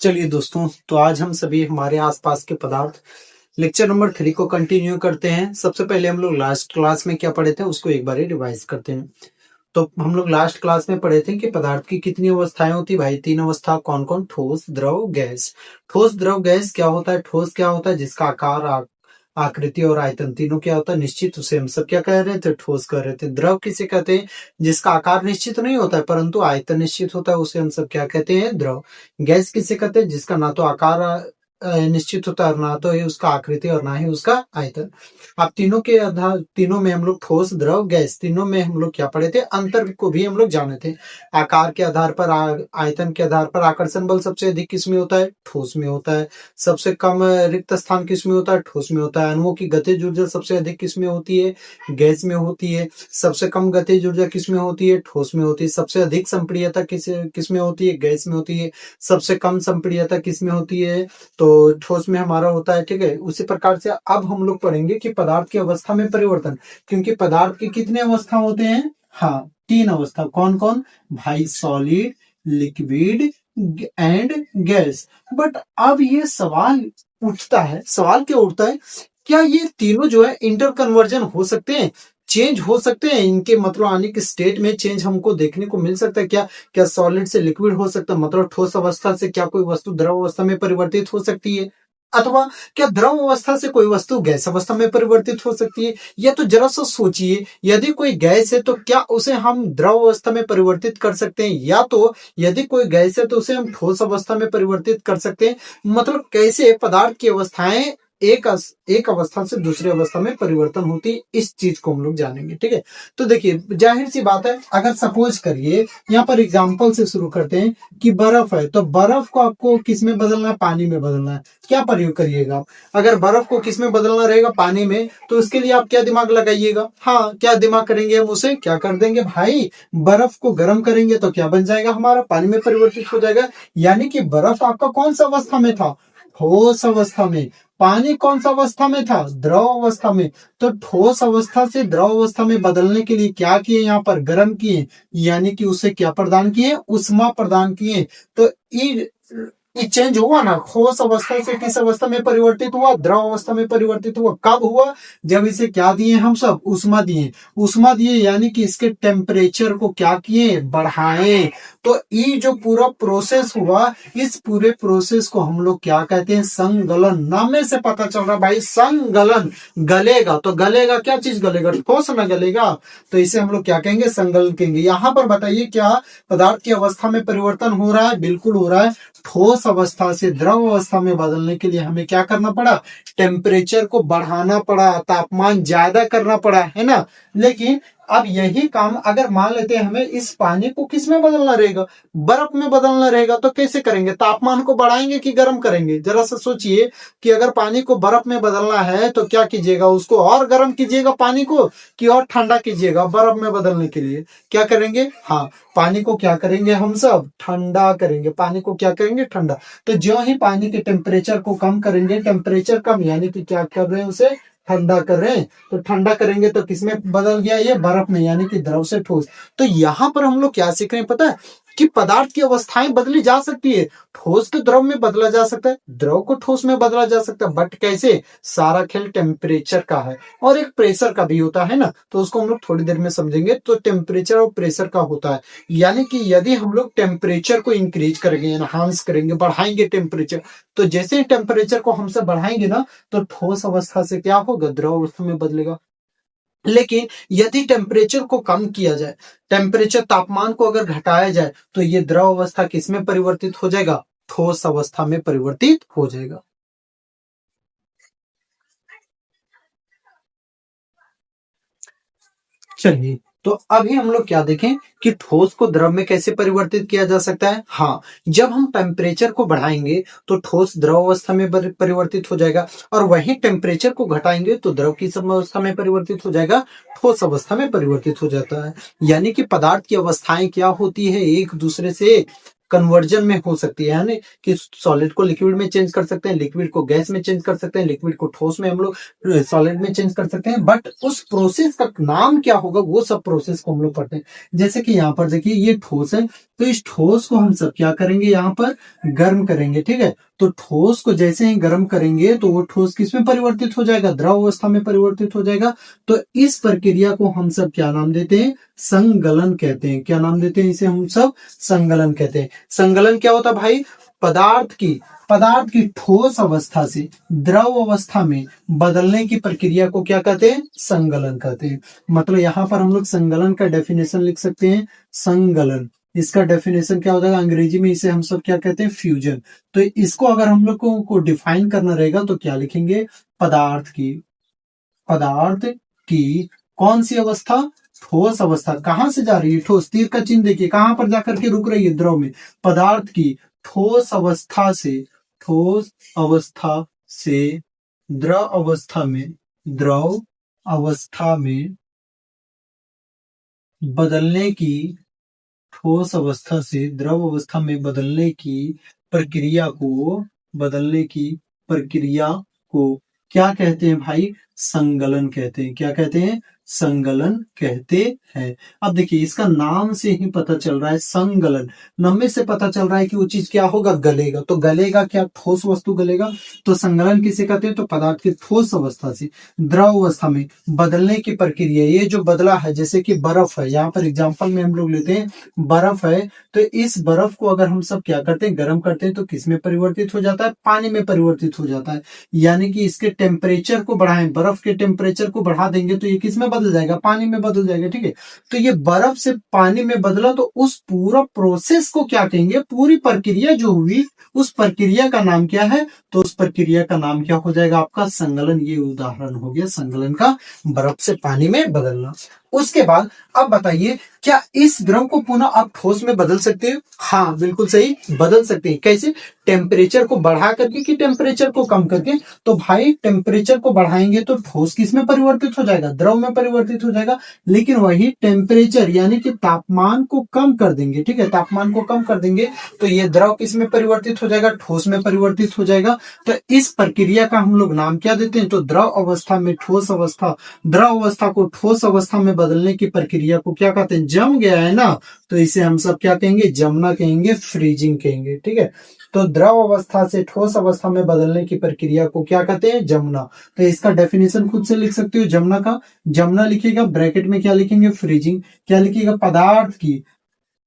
चलिए दोस्तों, तो आज हम सभी हमारे आसपास के पदार्थ लेक्चर नंबर 3 को कंटिन्यू करते हैं। सबसे पहले हम लोग लास्ट क्लास में क्या पढ़े थे उसको एक बार रिवाइज करते हैं। तो हम लोग लास्ट क्लास में पढ़े थे कि पदार्थ की कितनी अवस्थाएं होती भाई? 3 अवस्था। कौन कौन? ठोस, द्रव, गैस। ठोस, द्रव, गैस क्या होता है? ठोस क्या होता है? जिसका आकार, आकृति और आयतन तीनों क्या होता है? निश्चित। उसे हम सब क्या कह रहे थे? ठोस कह रहे थे। द्रव किसे कहते हैं? जिसका आकार निश्चित नहीं होता है परंतु आयतन निश्चित होता है, उसे हम सब क्या कहते हैं? द्रव। गैस किसे कहते हैं? जिसका ना तो आकार निश्चित होता है, ना तो ही उसका आकृति और ना ही उसका आयतन। अब तीनों के आधार, तीनों में हम लोग ठोस, द्रव, गैस, तीनों में हम लोग क्या पढ़े थे? अंतर को भी हम लोग जाने थे। आकार के आधार पर, आयतन के आधार पर आकर्षण बल सबसे अधिक किसमें होता है? ठोस में होता है। सबसे कम रिक्त स्थान किसमें होता है? ठोस में होता है। अणुओं की गतिज ऊर्जा सबसे अधिक किसमें होती है? गैस में होती है। सबसे कम गतिज ऊर्जा किसमें होती है? ठोस में होती है। सबसे अधिक संप्रियता किसमें होती है? गैस में होती है। सबसे कम संप्रियता किसमें होती है? तो ठोस में हमारा होता है। ठीक है, उसी प्रकार से अब हम लोग पढ़ेंगे कि पदार्थ की अवस्था में परिवर्तन। क्योंकि पदार्थ की कितने अवस्था होते हैं? हाँ, 3 अवस्था। कौन कौन भाई? Solid, liquid and gas. But अब ये सवाल उठता है, सवाल क्या उठता है, क्या ये तीनों जो है इंटर कन्वर्जन हो सकते हैं? चेंज हो सकते हैं? इनके मतलब आने के स्टेट में चेंज हमको देखने को मिल सकता है क्या? क्या सॉलिड से लिक्विड हो सकता है? मतलब ठोस अवस्था से क्या कोई वस्तु द्रव अवस्था में परिवर्तित हो सकती है? अथवा क्या द्रव अवस्था से कोई वस्तु गैस अवस्था में परिवर्तित हो सकती है? या तो जरा सा सोचिए, यदि कोई गैस है तो क्या उसे हम द्रव अवस्था में परिवर्तित कर सकते हैं? या तो यदि कोई गैस है तो उसे हम ठोस अवस्था में परिवर्तित कर सकते हैं? मतलब कैसे पदार्थ की अवस्थाएं एक अवस्था से दूसरी अवस्था में परिवर्तन होती है, इस चीज को हम लोग जानेंगे। ठीक है, तो देखिए जाहिर सी बात है, अगर सपोज करिए, यहाँ पर एग्जांपल से शुरू करते हैं कि बर्फ है, तो बर्फ को आपको किस में बदलना है? पानी में बदलना है। क्या प्रयोग करिएगा? अगर बर्फ को किस में बदलना रहेगा? पानी में। तो उसके लिए आप क्या दिमाग लगाइएगा? हाँ, क्या दिमाग करेंगे हम? उसे क्या कर देंगे भाई? बर्फ को गर्म करेंगे तो क्या बन जाएगा? हमारा पानी में परिवर्तित हो जाएगा। यानी कि बर्फ आपका कौन सा अवस्था में था? ठोस अवस्था में। पानी कौन सा अवस्था में था? द्रव अवस्था में। तो ठोस अवस्था से द्रव अवस्था में बदलने के लिए क्या किए? यहाँ पर गर्म किए, यानी कि उसे क्या प्रदान किए? उष्मा प्रदान किए। तो ये चेंज हुआ ना, ठोस अवस्था से किस अवस्था में परिवर्तित हुआ? द्रव अवस्था में परिवर्तित हुआ। कब हुआ? जब इसे क्या दिए हम सब? उष्मा दिए। उष्मा दिए यानी कि इसके टेम्परेचर को क्या किए? बढ़ाए। तो ये जो पूरा प्रोसेस हुआ, इस पूरे प्रोसेस को हम लोग क्या कहते हैं? संगलन। नाम में से पता चल रहा भाई, संगलन। गलेगा तो गलेगा, क्या चीज गलेगा? ठोस ना गलेगा। तो इसे हम लोग क्या कहेंगे? संगलन कहेंगे। यहाँ पर बताइए, क्या पदार्थ की अवस्था में परिवर्तन हो रहा है? बिल्कुल हो रहा है। ठोस अवस्था से द्रव अवस्था में बदलने के लिए हमें क्या करना पड़ा? टेम्परेचर को बढ़ाना पड़ा, तापमान ज्यादा करना पड़ा, है ना। लेकिन अब यही काम अगर मान लेते हैं हमें इस पानी को किस में बदलना रहेगा? बर्फ में बदलना रहेगा। तो कैसे करेंगे? तापमान को बढ़ाएंगे कि गर्म करेंगे? जरा सा सोचिए कि अगर पानी को बर्फ में बदलना है तो क्या कीजिएगा? उसको और गर्म कीजिएगा पानी को, कि और ठंडा कीजिएगा? बर्फ में बदलने के लिए क्या करेंगे? हाँ, पानी को क्या करेंगे हम सब? ठंडा करेंगे। पानी को क्या करेंगे? ठंडा। तो जो ही पानी के टेम्परेचर को कम करेंगे, टेम्परेचर कम यानी कि क्या कर रहे हैं? उसे ठंडा कर रहे हैं। तो ठंडा करेंगे तो किसमें बदल गया? ये बर्फ में, यानी कि द्रव से ठोस। तो यहां पर हम लोग क्या सीख रहे हैं पता है? कि पदार्थ की अवस्थाएं बदली जा सकती है। ठोस को द्रव में बदला जा सकता है, द्रव को ठोस में बदला जा सकता है। बट कैसे? सारा खेल टेम्परेचर का है और एक प्रेशर का भी होता है ना, तो उसको हम लोग थोड़ी देर में समझेंगे। तो टेम्परेचर और प्रेशर का होता है। यानी कि यदि हम लोग टेम्परेचर को इंक्रीज करेंगे, एनहांस करेंगे, बढ़ाएंगे टेम्परेचर, तो जैसे ही टेम्परेचर को हमसे बढ़ाएंगे ना, तो ठोस अवस्था से क्या होगा? द्रव अवस्था में बदलेगा। लेकिन यदि टेम्परेचर को कम किया जाए, टेम्परेचर, तापमान को अगर घटाया जाए, तो ये द्रव अवस्था किसमें परिवर्तित हो जाएगा? ठोस अवस्था में परिवर्तित हो जाएगा। चलिए, तो अभी हम लोग क्या देखें कि ठोस को द्रव में कैसे परिवर्तित किया जा सकता है। हाँ, जब हम टेम्परेचर को बढ़ाएंगे तो ठोस द्रव अवस्था में परिवर्तित हो जाएगा, और वही टेम्परेचर को घटाएंगे तो द्रव की अवस्था में परिवर्तित हो जाएगा, ठोस अवस्था में परिवर्तित हो जाता है। यानी कि पदार्थ की अवस्थाएं क्या होती है? एक दूसरे से कन्वर्जन में हो सकती है, यानी कि सॉलिड को लिक्विड में चेंज कर सकते हैं, लिक्विड को गैस में चेंज कर सकते हैं, लिक्विड को ठोस में हम लोग सॉलिड में चेंज कर सकते हैं, बट उस प्रोसेस का नाम क्या होगा वो सब प्रोसेस को हम लोग पढ़ते हैं। जैसे कि यहाँ पर देखिए ये ठोस है, तो इस ठोस को हम सब क्या करेंगे, यहाँ पर गर्म करेंगे, ठीक है। तो ठोस को जैसे ही गर्म करेंगे तो वो ठोस किसमें परिवर्तित हो जाएगा, द्रव अवस्था में परिवर्तित हो जाएगा। तो इस प्रक्रिया को हम सब क्या नाम देते हैं, संगलन कहते हैं। क्या नाम देते हैं इसे हम सब, संगलन कहते हैं। संगलन क्या होता है भाई, पदार्थ की ठोस अवस्था से द्रव अवस्था में बदलने की प्रक्रिया को क्या कहते हैं, संगलन कहते हैं। मतलब यहाँ पर हम लोग संगलन का डेफिनेशन लिख सकते हैं, संगलन, इसका डेफिनेशन क्या हो जाएगा, अंग्रेजी में इसे हम सब क्या कहते हैं, फ्यूजन। तो इसको अगर हम लोग को डिफाइन करना रहेगा तो क्या लिखेंगे, पदार्थ की कौन सी अवस्था, ठोस अवस्था। कहां से जा रही है, ठोस, तीर का चिन्ह देखिए कहां पर जाकर के रुक रही है, द्रव में। पदार्थ की ठोस अवस्था से द्रव अवस्था में बदलने की, ठोस अवस्था से द्रव अवस्था में बदलने की प्रक्रिया को क्या कहते हैं भाई, संगलन कहते हैं। क्या कहते हैं, संगलन कहते हैं। अब देखिए इसका नाम से ही पता चल रहा है, संगलन, नाम से पता चल रहा है कि वो चीज क्या होगा, गलेगा। तो गलेगा क्या, ठोस वस्तु गलेगा। तो संगलन किसे कहते हैं, तो पदार्थ की ठोस अवस्था से द्रव अवस्था में बदलने की प्रक्रिया। ये जो बदला है, जैसे कि बर्फ है, यहाँ पर एग्जाम्पल में हम लोग लेते हैं बर्फ है, तो इस बर्फ को अगर हम सब क्या करते हैं, गर्म करते हैं, तो किस में परिवर्तित हो जाता है, पानी में परिवर्तित हो जाता है। यानी कि इसके टेम्परेचर को बढ़ाएं, बर्फ के टेम्परेचर को बढ़ा देंगे तो ये किस में बदल जाएगा, पानी में बदल जाएगा, ठीक है। तो ये बर्फ से पानी में बदला, तो उस पूरा प्रोसेस को क्या कहेंगे, पूरी प्रक्रिया जो हुई उस प्रक्रिया का नाम क्या है, तो उस प्रक्रिया का नाम क्या हो जाएगा आपका, संगलन। ये उदाहरण हो गया संगलन का, बर्फ से पानी में बदलना। उसके बाद अब बताइए, क्या इस द्रव को पुनः आप ठोस में बदल सकते हो? हाँ बिल्कुल सही, बदल सकते हैं। कैसे, टेम्परेचर को बढ़ा करके कि टेम्परेचर को कम करके? तो भाई टेम्परेचर को बढ़ाएंगे तो ठोस किस में परिवर्तित हो जाएगा, द्रव में परिवर्तित हो जाएगा। लेकिन वही टेम्परेचर यानी कि तापमान को कम कर देंगे, ठीक है, तापमान को कम कर देंगे तो ये द्रव किस में परिवर्तित हो जाएगा, ठोस में परिवर्तित हो जाएगा। तो इस प्रक्रिया का हम लोग नाम क्या देते हैं, तो द्रव अवस्था में ठोस अवस्था, द्रव अवस्था को ठोस अवस्था में बदलने की प्रक्रिया को क्या कहते हैं, जम गया है ना, तो इसे हम सब क्या कहेंगे, जमना कहेंगे, फ्रीजिंग कहेंगे, ठीक है। तो द्रव अवस्था से ठोस अवस्था में बदलने की प्रक्रिया को क्या कहते हैं, जमना। तो इसका डेफिनेशन खुद से लिख सकते हो जमना का, जमना लिखिएगा, ब्रैकेट में क्या लिखेंगे, फ्रीजिंग। क्या लिखिएगा, पदार्थ की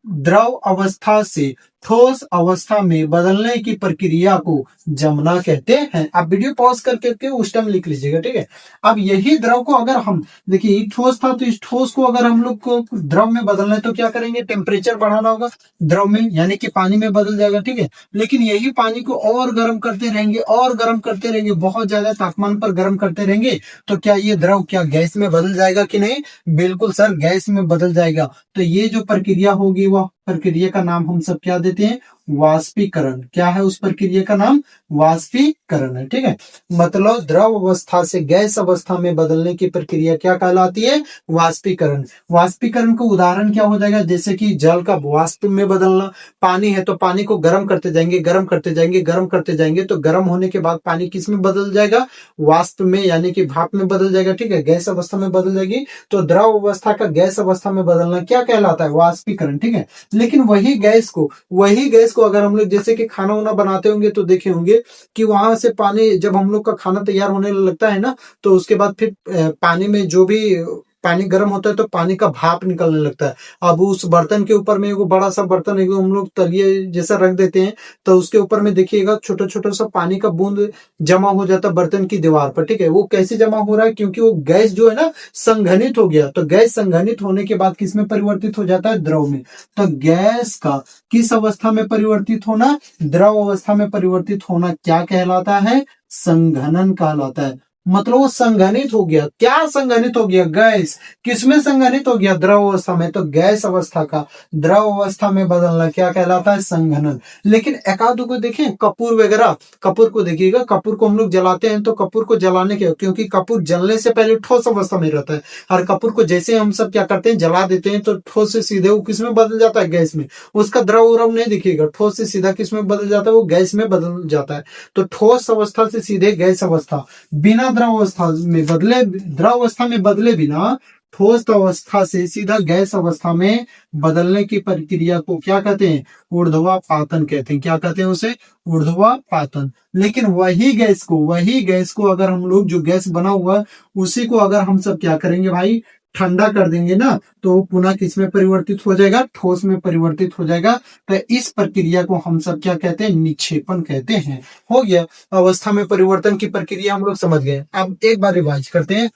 द्रव अवस्था से ठोस अवस्था में बदलने की प्रक्रिया को जमना कहते हैं। आप वीडियो पॉज करके उस टाइम लिख लीजिएगा, ठीक है। अब यही द्रव को अगर हम देखिए, ठोस था तो इस ठोस को अगर हम लोग को द्रव में बदलना है तो क्या करेंगे, टेम्परेचर बढ़ाना होगा द्रव में, यानी कि पानी में बदल जाएगा, ठीक है। लेकिन यही पानी को और गर्म करते रहेंगे, और गर्म करते रहेंगे, बहुत ज्यादा तापमान पर गर्म करते रहेंगे, तो क्या ये द्रव क्या गैस में बदल जाएगा कि नहीं, बिल्कुल सर गैस में बदल जाएगा। तो ये जो प्रक्रिया होगी वह प्रक्रिया का नाम हम सब क्या देते हैं, वाष्पीकरण। क्या है उस प्रक्रिया का नाम, वाष्पीकरण है, ठीक है। मतलब द्रव अवस्था से गैस अवस्था में बदलने की प्रक्रिया क्या कहलाती है, वाष्पीकरण। वाष्पीकरण का उदाहरण क्या हो जाएगा, जैसे कि जल का वाष्प में बदलना। पानी है तो पानी को गर्म करते जाएंगे, गर्म करते जाएंगे, गर्म करते जाएंगे, तो गर्म होने के बाद पानी किस में बदल जाएगा, वाष्प में, यानी कि भाप में बदल जाएगा, ठीक है, गैस अवस्था में बदल जाएगी। तो द्रव अवस्था का गैस अवस्था में बदलना क्या कहलाता है, वाष्पीकरण, ठीक है। लेकिन वही गैस को अगर हम लोग जैसे कि खाना वाना बनाते होंगे तो देखे होंगे कि वहां से पानी, जब हम लोग का खाना तैयार होने लगता है ना, तो उसके बाद फिर पानी में जो भी पानी गर्म होता है तो पानी का भाप निकलने लगता है। अब उस बर्तन के ऊपर में एक बड़ा सा बर्तन एक हम लोग तलिए जैसा रख देते हैं, तो उसके ऊपर में देखिएगा छोटा छोटा सा पानी का बूंद जमा हो जाता है बर्तन की दीवार पर, ठीक है। वो कैसे जमा हो रहा है, क्योंकि वो गैस जो है ना संघनित हो गया। तो गैस संघनित होने के बाद किस में परिवर्तित हो जाता है, द्रव में। तो गैस का किस अवस्था में परिवर्तित होना, द्रव अवस्था में परिवर्तित होना क्या कहलाता है, संघनन कहलाता है। मतलब वो संघनित हो गया। क्या संघनित हो गया? गैस। किसमें संघनित हो गया? द्रव अवस्था में। तो गैस अवस्था का द्रव अवस्था में बदलना क्या कहलाता है? संघनन। लेकिन एक आधो को देखें, कपूर वगैरह, कपूर को देखिएगा, कपूर को हम लोग जलाते हैं तो कपूर को जलाने के, क्योंकि कपूर जलने से पहले ठोस अवस्था में रहता है, और कपूर को जैसे हम सब क्या करते हैं, जला देते हैं, तो ठोस से सीधे वो किसमें बदल जाता है? गैस में। उसका द्रव उरव नहीं दिखेगा, ठोस से सीधा किसमें बदल जाता है? वो गैस में बदल जाता है। तो ठोस अवस्था से सीधे गैस अवस्था, बिना द्रव अवस्था में बदले, द्रव अवस्था में बदले बिना ठोस अवस्था से सीधा गैस अवस्था में बदलने की प्रक्रिया को क्या कहते हैं? ऊर्ध्वापातन कहते हैं। क्या कहते हैं उसे? ऊर्ध्वापातन। लेकिन वही गैस को अगर हम लोग, जो गैस बना हुआ उसी को अगर हम सब क्या करेंगे भाई, ठंडा कर देंगे ना, तो पुनः किस में परिवर्तित हो जाएगा? ठोस में परिवर्तित हो जाएगा। तो इस प्रक्रिया को हम सब क्या कहते हैं? निक्षेपण कहते हैं। हो गया, अवस्था में परिवर्तन की प्रक्रिया हम लोग समझ गए। अब एक बार रिवाइज करते हैं।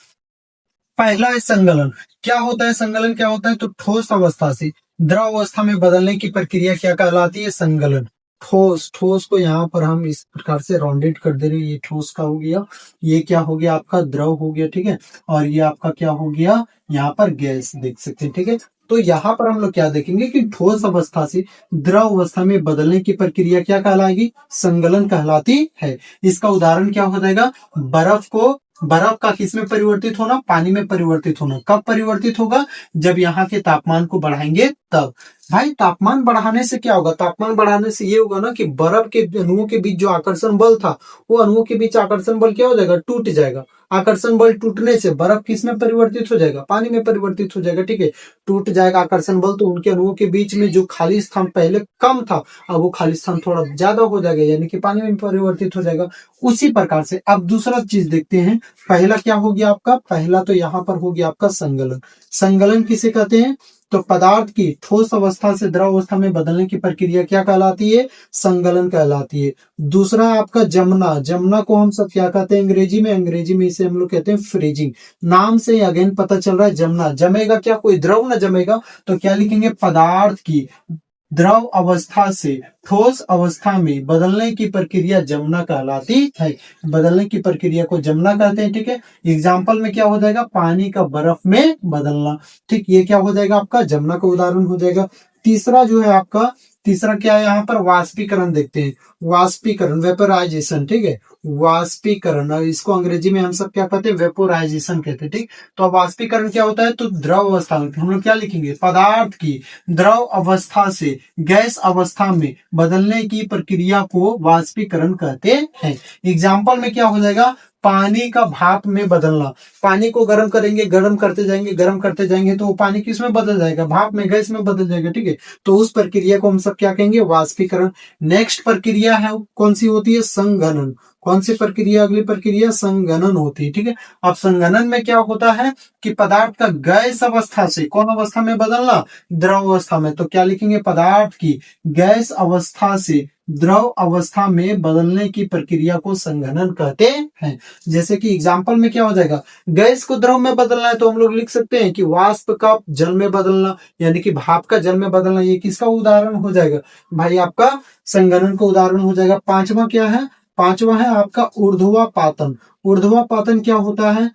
पहला है संगलन। क्या होता है संगलन? क्या होता है? तो ठोस अवस्था से द्रव अवस्था में बदलने की प्रक्रिया क्या कहलाती है? संगलन। ठोस को यहाँ पर हम इस प्रकार से राउंडेड कर दे रहे हैं। ये ठोस का हो गया, ये क्या हो गया? आपका द्रव हो गया, ठीक है। और ये आपका क्या हो गया? यहाँ पर गैस देख सकते हैं, ठीक है। तो यहाँ पर हम लोग क्या देखेंगे कि ठोस अवस्था से द्रव अवस्था में बदलने की प्रक्रिया क्या कहलाएगी? संगलन कहलाती है। इसका उदाहरण क्या हो जाएगा? बर्फ का किस में परिवर्तित होना? पानी में परिवर्तित होना। कब परिवर्तित होगा? जब यहाँ के तापमान को बढ़ाएंगे तब। भाई तापमान बढ़ाने से क्या होगा? तापमान बढ़ाने से ये होगा ना कि बर्फ के अणुओं के बीच जो आकर्षण बल था, वो अणुओं के बीच आकर्षण बल क्या हो जाएगा? टूट जाएगा। आकर्षण बल टूटने से बर्फ किस में परिवर्तित हो जाएगा? पानी में परिवर्तित हो जाएगा, ठीक है। टूट जाएगा आकर्षण बल, तो उनके अणुओं के बीच में जो खाली स्थान पहले कम था, अब वो खाली स्थान थोड़ा ज्यादा हो जाएगा, यानी कि पानी में परिवर्तित हो जाएगा। उसी प्रकार से अब दूसरा चीज देखते हैं। पहला क्या हो गया आपका? पहला तो यहाँ पर हो गया आपका संगलन। संगलन किसे कहते हैं? तो पदार्थ की ठोस अवस्था से द्रव अवस्था में बदलने की प्रक्रिया क्या कहलाती है? संगलन कहलाती है। दूसरा आपका जमना। जमना को हम सब क्या कहते हैं अंग्रेजी में? अंग्रेजी में इसे हम लोग कहते हैं फ्रीजिंग। नाम से अगेन पता चल रहा है जमना। जमेगा क्या? कोई द्रव ना जमेगा, तो क्या लिखेंगे? पदार्थ की द्रव अवस्था से ठोस अवस्था में बदलने की प्रक्रिया जमना कहलाती है। बदलने की प्रक्रिया को जमना कहते हैं, ठीक है। एग्जाम्पल में क्या हो जाएगा? पानी का बर्फ में बदलना, ठीक। ये क्या हो जाएगा? आपका जमना का उदाहरण हो जाएगा। तीसरा जो है आपका, तीसरा क्या है यहाँ पर? वाष्पीकरण देखते हैं। वाष्पीकरण, वेपोराइजेशन, ठीक है। वाष्पीकरण, इसको अंग्रेजी में हम सब क्या कहते हैं? वेपोराइजेशन कहते हैं, ठीक। तो वाष्पीकरण क्या होता है? तो द्रव अवस्था में हम लोग क्या लिखेंगे? पदार्थ की द्रव अवस्था से गैस अवस्था में बदलने की प्रक्रिया को वाष्पीकरण कहते हैं। एग्जाम्पल में क्या हो जाएगा? पानी का भाप में बदलना। पानी को गर्म करेंगे, गर्म करते जाएंगे, गर्म करते जाएंगे, तो वो पानी किस में बदल जाएगा? भाप में, गैस में बदल जाएगा, ठीक है। तो उस प्रक्रिया को हम सब क्या कहेंगे? वाष्पीकरण। नेक्स्ट प्रक्रिया है कौन सी होती है? संघनन। कौन सी प्रक्रिया? अगली प्रक्रिया संघनन होती है, ठीक है। अब संघनन में क्या होता है कि पदार्थ का गैस अवस्था से कौन अवस्था में बदलना? द्रव अवस्था में। तो क्या लिखेंगे? पदार्थ की गैस अवस्था से द्रव अवस्था में बदलने की प्रक्रिया को संघनन कहते हैं। जैसे कि एग्जाम्पल में क्या हो जाएगा? गैस को द्रव में बदलना है तो हम लोग लिख सकते हैं कि वाष्प का जल में बदलना, यानी कि भाप का जल में बदलना। ये किसका उदाहरण हो जाएगा भाई? आपका संघनन का उदाहरण हो जाएगा। पांचवा क्या है? पांचवा है आपका ऊर्ध्वापातन। ऊर्ध्वापातन क्या होता है?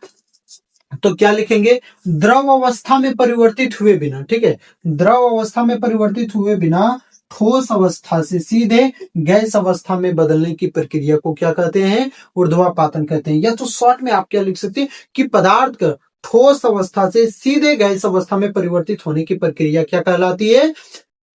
तो क्या लिखेंगे? द्रव अवस्था में परिवर्तित हुए बिना, ठीक है। द्रव अवस्था में परिवर्तित हुए बिना ठोस अवस्था से सीधे गैस अवस्था में बदलने की प्रक्रिया को क्या कहते हैं? ऊर्ध्वापातन कहते हैं। या तो शॉर्ट में आप क्या लिख सकते हैं कि पदार्थ का ठोस अवस्था से सीधे गैस अवस्था में परिवर्तित होने की प्रक्रिया क्या कहलाती है?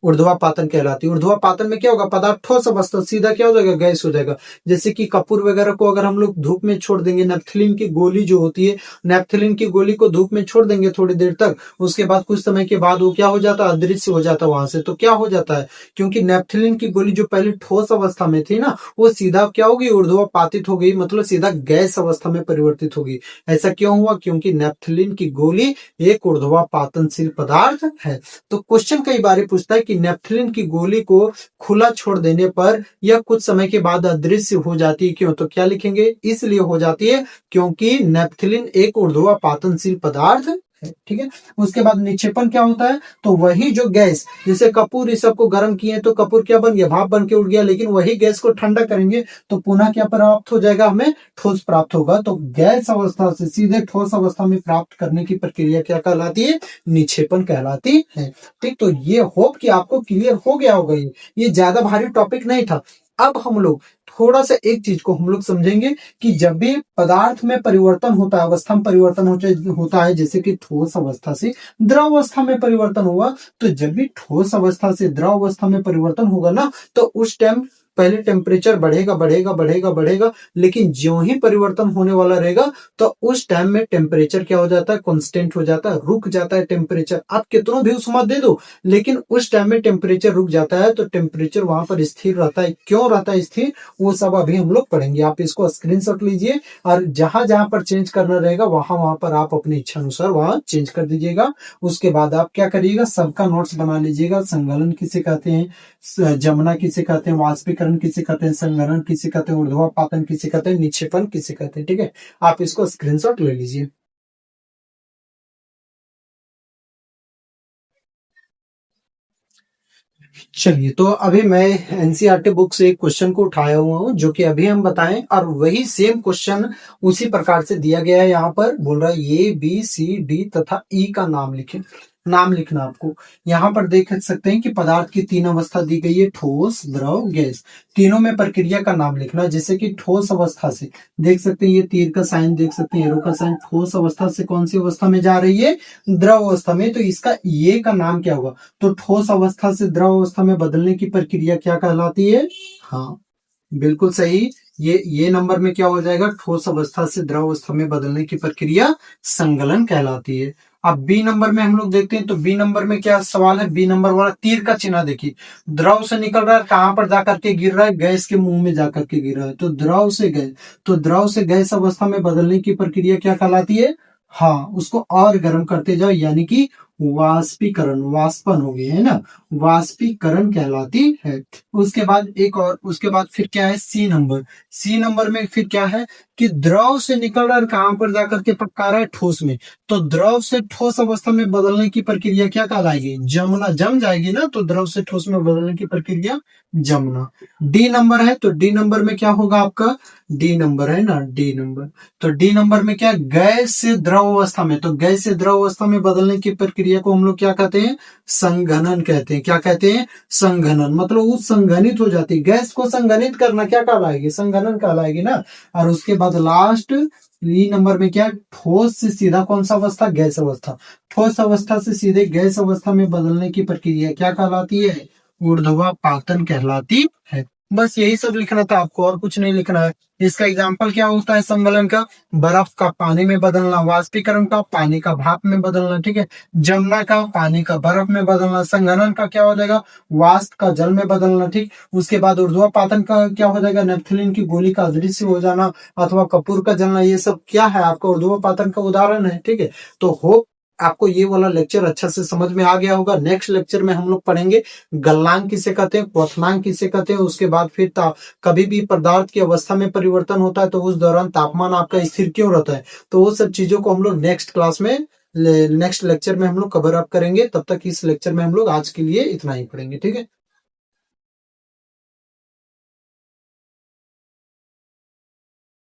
ऊर्ध्वापातन कहलाती है। ऊर्ध्वापातन में क्या होगा? पदार्थ ठोस अवस्था सीधा क्या हो जाएगा? गैस हो जाएगा। जैसे कि कपूर वगैरह को अगर हम लोग धूप में छोड़ देंगे, नेपथलीन की गोली जो होती है, नेपथलीन की गोली को धूप में छोड़ देंगे थोड़ी देर तक, उसके बाद कुछ समय के बाद वो क्या हो जाता है? अदृश्य हो जाता है वहां से। तो क्या हो जाता है? क्योंकि नेपथलीन की गोली जो पहले ठोस अवस्था में थी ना, वो सीधा क्या होगी? ऊर्ध्वापातित हो गई, मतलब सीधा गैस अवस्था में परिवर्तित होगी। ऐसा क्यों हुआ? क्योंकि नेपथलीन की गोली एक ऊर्ध्वापातनशील पदार्थ है। तो क्वेश्चन कई बार पूछता है कि नेपथलीन की गोली को खुला छोड़ देने पर यह कुछ समय के बाद अदृश्य हो जाती है, क्यों? तो क्या लिखेंगे? इसलिए हो जाती है क्योंकि नेपथलीन एक ऊर्ध्वापातनशील पदार्थ है, ठीक है। उसके बाद निक्षेपण क्या होता है, तो वही जो गैस, जैसे कपूर इस सबको गर्म किए तो कपूर क्या बन गया, भाप बन के उड़ गया, लेकिन वही गैस को ठंडा करेंगे तो पुनः क्या प्राप्त हो जाएगा, हमें ठोस प्राप्त होगा। तो गैस अवस्था से सीधे ठोस अवस्था में प्राप्त करने की प्रक्रिया क्या कहलाती है, निक्षेपण कहलाती है। ठीक, तो ये होप कि आपको क्लियर हो गया होगा। ये ज्यादा भारी टॉपिक नहीं था। अब हम लोग थोड़ा सा एक चीज को हम लोग समझेंगे कि जब भी पदार्थ में परिवर्तन होता है, अवस्था में परिवर्तन होता है, जैसे कि ठोस अवस्था से द्रव अवस्था में परिवर्तन हुआ, तो जब भी ठोस अवस्था से द्रव अवस्था में परिवर्तन होगा ना, तो उस टाइम पहले टेम्परेचर बढ़ेगा बढ़ेगा बढ़ेगा बढ़ेगा, लेकिन ज्यों ही परिवर्तन होने वाला रहेगा तो उस टाइम में टेम्परेचर क्या हो जाता है, कांस्टेंट हो जाता है, रुक जाता है टेम्परेचर। आप कितना भी उष्मा दे दो, लेकिन उस टाइम में टेम्परेचर रुक जाता है, तो टेम्परेचर वहां पर स्थिर रहता है। क्यों रहता है स्थिर, वो सब अभी हम लोग पढ़ेंगे। आप इसको स्क्रीनशॉट लीजिए और जहां जहां पर चेंज करना रहेगा वहां वहां पर आप अपनी इच्छा अनुसार वहां चेंज कर दीजिएगा। उसके बाद आप क्या करिएगा, सबका नोट्स बना लीजिएगा। संगलन किसे कहते हैं, जमना किसे कहते हैं, वाष्पीकरण किसे कहते हैं, संघनन किसे कहते हैं, ऊर्ध्वापातन किसे कहते हैं, निक्षेपण किसे कहते हैं। ठीक है, आप इसको स्क्रीनशॉट ले लीजिए। चलिए, तो अभी मैं एनसीईआरटी बुक से एक क्वेश्चन को उठाया हुआ हूँ, जो कि अभी हम बताएं, और वही सेम क्वेश्चन उसी प्रकार से दिया गया है। यहाँ पर बोल रहा है ए बी सी डी तथा ई का नाम लिखें। नाम लिखना आपको। यहाँ पर देख सकते हैं कि पदार्थ की तीन अवस्था दी गई है, ठोस, द्रव, गैस। तीनों में प्रक्रिया का नाम लिखना। जैसे कि ठोस अवस्था से देख सकते हैं, ये तीर का साइन देख सकते हैं, एरो का साइन। ठोस अवस्था से कौन सी अवस्था में जा रही है, द्रव अवस्था में, तो इसका ये का नाम क्या होगा, तो ठोस अवस्था से द्रव अवस्था में बदलने की प्रक्रिया क्या कहलाती है, हाँ बिल्कुल सही। ये नंबर में क्या हो जाएगा, ठोस अवस्था से द्रव अवस्था में बदलने की प्रक्रिया संगलन कहलाती है। अब बी नंबर में हम लोग देखते हैं, तो बी नंबर में क्या सवाल है, बी नंबर वाला तीर का चिन्ह देखिए। द्रव से निकल रहा है, कहां पर जाकर के गिर रहा है, गैस के मुंह में जाकर के गिर रहा है, तो द्रव से गैस, तो द्रव से गैस अवस्था में बदलने की प्रक्रिया क्या कहलाती है, हाँ उसको और गर्म करते जाओ, यानी कि वाष्पीकरण, वाष्पन हो गई है ना, वाष्पीकरण कहलाती है। उसके बाद एक और, उसके बाद फिर क्या है, सी नंबर। सी नंबर में फिर क्या है कि द्रव से निकल रहा है, कहां पर जाकर के पका रहा है, ठोस में, तो द्रव से ठोस अवस्था में बदलने की प्रक्रिया क्या कहलाएगी, जमना, जम जाएगी ना, तो द्रव से ठोस में बदलने की प्रक्रिया जमना। डी नंबर है, तो डी नंबर में क्या होगा आपका, डी नंबर है ना, डी नंबर। तो डी नंबर में क्या, गैस से द्रव अवस्था में, तो गैस से द्रव अवस्था में बदलने की प्रक्रिया को हम लोग क्या कहते हैं, संघनन कहते हैं। क्या कहते हैं, संघनन, मतलब वो संघनित हो जाती है। गैस को संघनित करना क्या कहलाएगी, संघनन कहलाएगी ना। और उसके बाद लास्ट ई नंबर में क्या, ठोस से सीधा कौन सा अवस्था, गैस अवस्था। ठोस अवस्था से सीधे गैस अवस्था में बदलने की प्रक्रिया क्या कहलाती है, ऊर्ध्वापातन कहलाती है। बस यही सब लिखना था आपको, और कुछ नहीं लिखना है। इसका एग्जाम्पल क्या होता है संगलन का, बर्फ का पानी में बदलना, वाष्पीकरण का पानी का भाप में बदलना, ठीक है, जमना का पानी का बर्फ में बदलना, संघनन का क्या हो जाएगा, वाष्प का जल में बदलना, ठीक। उसके बाद ऊर्ध्वापातन का क्या हो जाएगा, नेफ्थलीन की गोली का अदृश्य हो जाना अथवा कपूर का जलना। ये सब क्या है, आपका ऊर्ध्वापातन का उदाहरण है, ठीक है। तो होप आपको ये वाला लेक्चर अच्छा से समझ में आ गया होगा। नेक्स्ट लेक्चर में हम लोग पढ़ेंगे गलनांक किसे कहते हैं, क्वथनांक किसे कहते हैं। उसके बाद फिर कभी भी पदार्थ की अवस्था में परिवर्तन होता है तो उस दौरान तापमान आपका स्थिर क्यों रहता है, तो वो सब चीजों को हम लोग नेक्स्ट क्लास में, नेक्स्ट लेक्चर में हम लोग कवर अप करेंगे। तब तक इस लेक्चर में हम लोग आज के लिए इतना ही पढ़ेंगे, ठीक है।